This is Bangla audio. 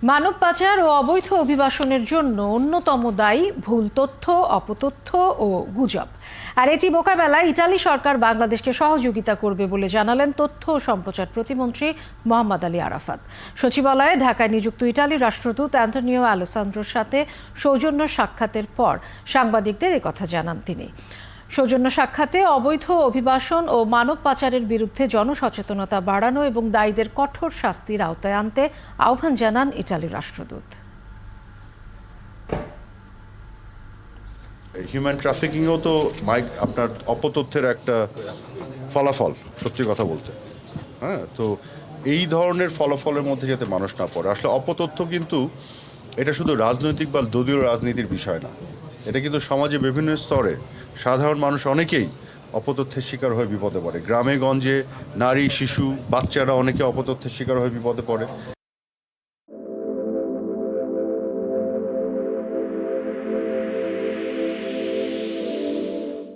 মানব পাচার ও অবৈধ অভিবাসনের জন্য অন্যতম দায়ী ভুল তথ্য, অপতথ্য ও গুজব। আর এটি মোকাবেলায় ইতালি সরকার বাংলাদেশকে সহযোগিতা করবে বলে জানালেন তথ্য ও সম্প্রচার প্রতিমন্ত্রী মোহাম্মদ আলী আরাফাত। সচিবালয়ে ঢাকায় নিযুক্ত ইতালির রাষ্ট্রদূত অ্যান্টনিও আলেসান্দ্রোর সাথে সৌজন্য সাক্ষাতের পর সাংবাদিকদের একথা জানান তিনি। সৌজন্য সাক্ষাতে অবৈধ অভিবাসন ও মানব পাচারের বিরুদ্ধে জনসচেতনতা বাড়ানো এবং দায়ীদের কঠোর শাস্তির আওতায় আনতে আহ্বান জানান ইতালির রাষ্ট্রদূত। হিউম্যান ট্রাফিকিংও তো আপনার অপতথ্যের একটা ফলাফল, সত্যি কথা বলতে। হ্যাঁ, তো এই ধরনের ফলাফলের মধ্যে যাতে মানুষ না পড়ে। আসলে অপতথ্য কিন্তু এটা শুধু রাজনৈতিক বা দলীয় রাজনীতির বিষয় না, এটা কিন্তু সমাজে বিভিন্ন স্তরে সাধারণ মানুষ অনেকেই অপতথ্যের শিকার হয়ে বিপদে পড়ে। গ্রামে গঞ্জে নারী, শিশু, বাচ্চারা অনেকে অপতথ্যের শিকার হয়ে বিপদে পড়ে।